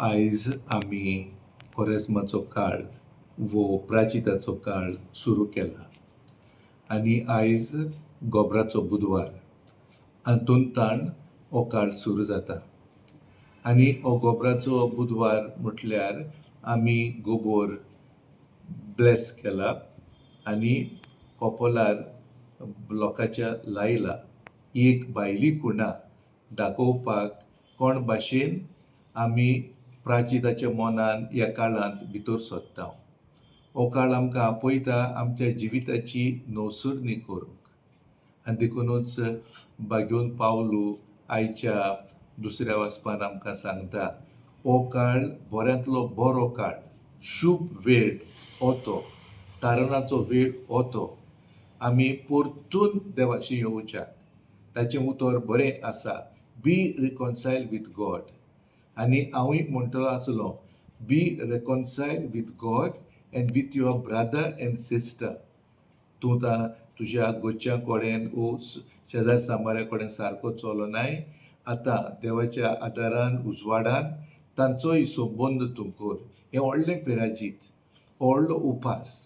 आयज आमी कोरेस्माचो काळ वो प्राचिताचो काळ सुरू केला आनी आयज गोबराचो बुधवार हातूंतान हो काळ सुरू जाता आनी हो गोबराचो बुधवार म्हटल्यार आमी गोबोर ब्लेस केला आनी कॉपोलार लोकांच्या लायला एक भायली कुणा दाखोवपाक कोण भाशेन आमी प्राचिताच्या मोनान ह्या काळांत भितर सोदता. हो काळ आमकां आपयता आमच्या जिविताची नवसुर्णी करूंक आनी देखूनच बागेवन पावलू आयच्या दुसऱ्या वाचपान आमकां सांगता हो काळ बऱ्यांतलो बरो काळ, शुभ वेळ हो तो, तारणाचो वेळ हो तो. आमी परतून देवाशी येवच्याक ताचें उतर बरें आसा, बी रिकॉन्सायल वीथ गॉड. आनी हांवूय म्हणटलो आसलो, be reconcile with God and with your brother and sister. तूं तुज्या गोच्या कडेन वो शेजार सांबाऱ्या कडेन सारको चलोनाय, आतां देवाच्या आदारान उजवाडान तांचोय संबंद तूं कर. हें व्हडलें पिराजीत, व्हडलो उपास.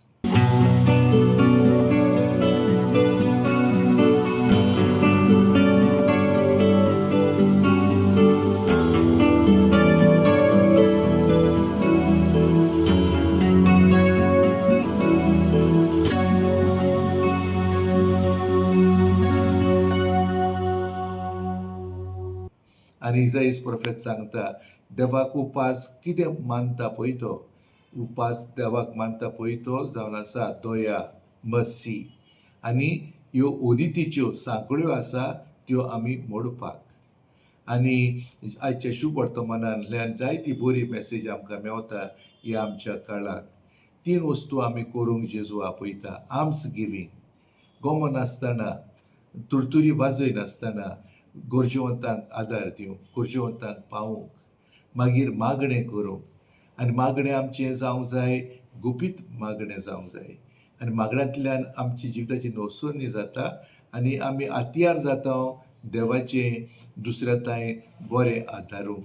आनी इसाईस प्रोफेट सांगता देवाक उपास कितें मानता पळय तो, उपास देवाक मानता पळय तो जावन आसा दया, मर्सी आनी ह्यो ओदितीच्यो सांकळ्यो आसा त्यो आमी मोडपाक. आनी आयच्या शुभ वर्तमानांतल्यान जायती बरी मेसेज आमकां मेवता ह्या आमच्या काळाक. 3 वस्तू आमी करूंक जेजू आपयता. आर्म्स गिवींग, गोमो नासतना, तुरतुरी वाजय नासतना गरजेवंतांक आदार दिवंक, गरजेवंतांक पावूंक, मागीर मागणें करूंक. आनी मागणें आमचें जावंक जाय, गुपीत मागणें जावंक जाय. आनी मागण्यांतल्यान आमची जिविताची नवसुर्णी जाता आनी आमी हातयार जाता देवाचें दुसऱ्या तांय बरें आदारूंक.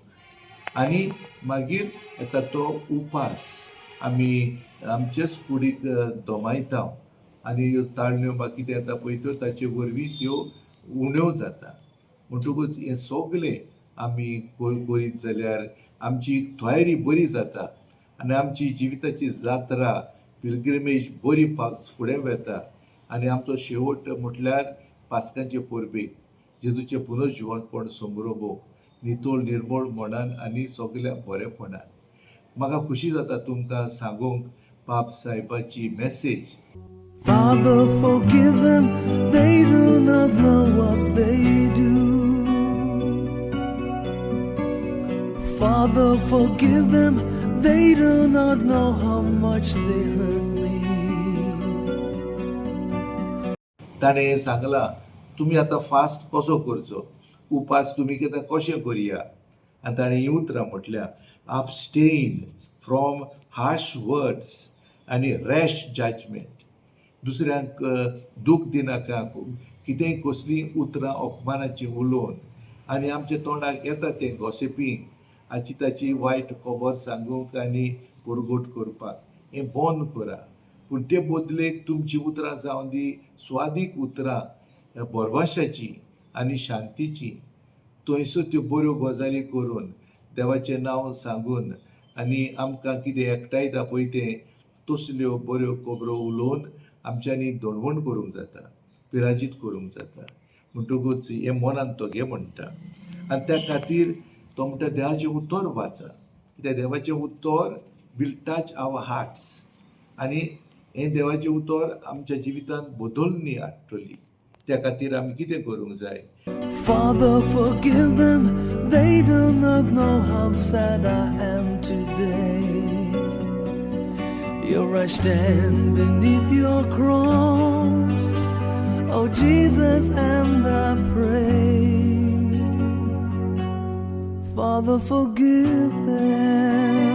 आनी मागीर येता तो उपास. आमी आमचेच कुडीक दोमायता आनी ह्यो ताळण्यो वा कितें येता पळय त्यो ताचे वरवीं त्यो उण्यो जाता. म्हणटकूच हें सगलें आमी करीत जाल्यार आमची तयारी बरी जाता आनी आमची जिविताची जात्रा पिलग्रिमेज बरी फुडें वता. आनी आमचो शेवट म्हटल्यार पास्कांचे परबेक जेजूचें पुनर्जिवणपण समोरोबोक नितोळ निर्मळ मनान आनी सगल्या बरेपणान. म्हाका खुशी जाता तुमकां सांगूंक पाप साहेबाची message. Father, forgive them, they do not know what they do. Father, forgive them, they do not know how much they hurt me. ताणें सांगलां तुमी आतां फास्ट कसो करचो, उपास तुमी कितें कशें करया. आनी ताणें हीं उतरां म्हटल्यार abstain from harsh words आनी रॅश जजमेंट. दुसऱ्यांक दूख दिनाका, कितेंय कसलीं उतरां अपमानाची उलोवन आनी आमच्या तोंडाक येता तें गॉसिपींग, हाची ताची वायट खबर सांगूंक आनी पुरगूट करपाक. हें बंद करा. पूण ते बदलेक तुमची उतरां जावन दी स्वादीक उतरां बरवाशाची आनी शांतीची. थंयसर त्यो बऱ्यो गजाली करून देवाचें नांव सांगून आनी आमकां कितें एकठांयता पळय तें तसल्यो बऱ्यो खबरो उलोवन आमच्यांनी दणवण करूंक जाता, पिराजीत करूंक जाता. म्हणटकूच हें मनान तो घे म्हणटा. आनी त्या खातीर तो म्हणटा देवाचें उतर वाचा, कित्याक देवाचें उतर वील टच आवर हार्ट्स आनी हें देवाचें उतर आमच्या जिवितांत बदलणी हाडटली. त्या खातीर आमी कितें करूंक जाय. Father, forgive them, they do not know how sad I am today. Here I stand beneath your cross, oh Jesus, and I pray. Father, forgive them.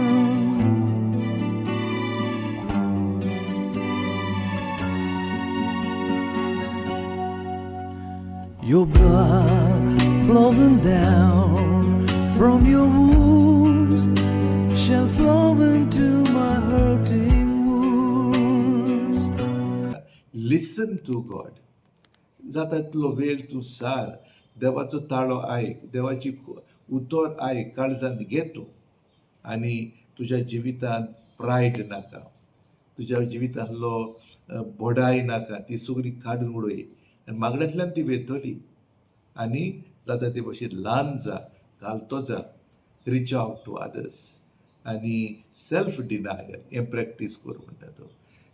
Your blood flowing down from your wounds shall flow into my hurting wounds. Listen to God. जाता तितलो वेळ तूं सार देवाचो ताळो आयक, देवाची उतर आयक, काळजांत घे तूं. आनी तुज्या जिवितांत प्रायड नाका, तुज्या जिवितांतलो बोडाय नाका, ती सगळी काडून उडय आनी मागण्यांतल्यान ती वेतली. आनी जाता ते भाशेन ल्हान जा, घालतो जा, रीच आउट टू अदर्स. आनी सेल्फ डिनायल हें प्रॅक्टीस कर म्हणटा तो.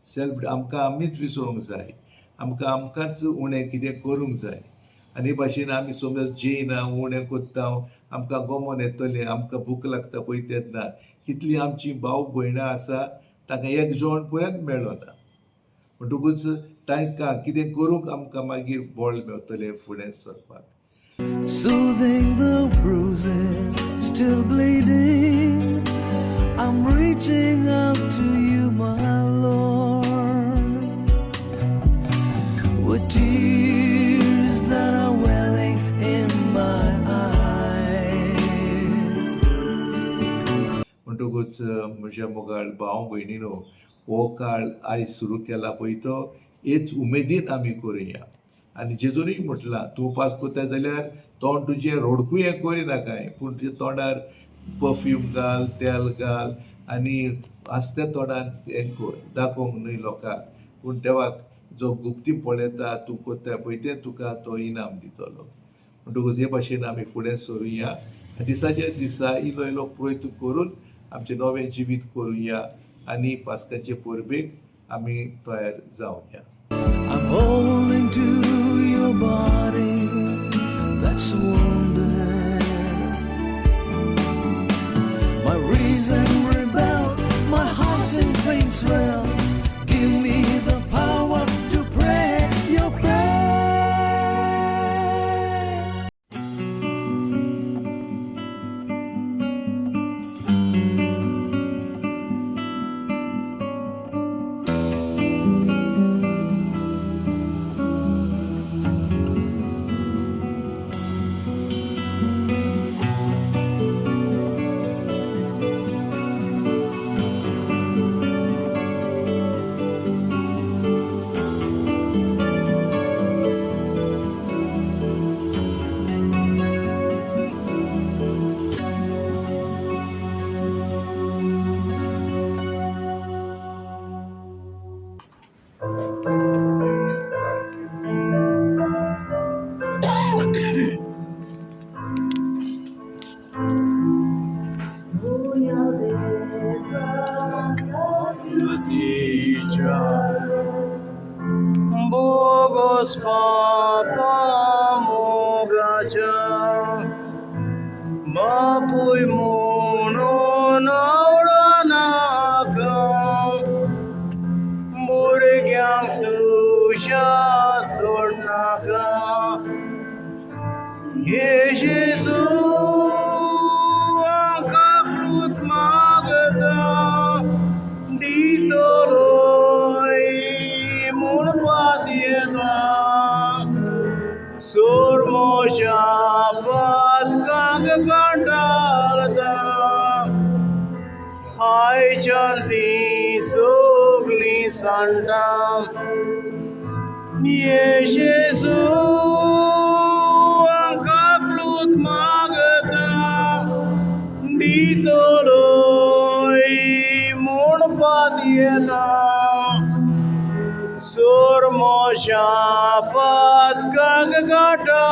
सेल्फ आमकां आमीच विसरूंक जाय, आमकां आमकांच उणें कितें करूंक जाय. आनी हे भाशेन आमी समज जेयना, उणें कोत्ता, आमकां गोमोन येतलें, आमकां भूक लागता पळय तेन्ना कितलीं आमचीं भाव भयणां आसा तांकां एक जेवण पुराय मेळ्ळो ना. म्हणटकूच तांकां कितें करूंक आमकां मागीर बळ मेळटलें फुडें सरपाक. Soothing the bruises, still bleeding. I'm reaching out to you, my Lord, with tears that are welling in my eyes. म्हणटकूच म्हज्या मोगाळ भाव भयणीनो, हो काळ आयज सुरू केला पळय तो हेच उमेदीन आमी करुया. आनी जेजूनय म्हटलां, तूं उपास कोत्ता जाल्यार तोंड तुजें रोडकूय हें करिनाकाय, पूण तुज्या तोंडार परफ्यूम घाल, तेल घाल आनी आसत्या तोंडान हें कर, दाखोवंक न्हय लोकांक, पूण देवाक जो गुप्ती पळयता तूं कोत्ता पळय तें तुका तो इनाम दितलो. म्हणटकूच हे भाशेन आमी फुडें सरुया. दिसाच्या दिसा इल्लो इल्लो प्रयत्न करून आमचें नवें जिवीत करुया आनी पास्काचे परबेक आमी तयार जावया. I'm holding to your body that's wounded. My reason rebels, my heart in pain swells. Give me the power to pray your prayer. Bogos papa mogacha Mapui mono nauranaka Murigyam tusha sornaka Yesu akaklut magata Ditoloi munpatieta Surmoshapat kagkandalda Hai chanti sogli santa Yesu angkaklut magata Ditoloi munpatieta Surmoshapat kagkandalda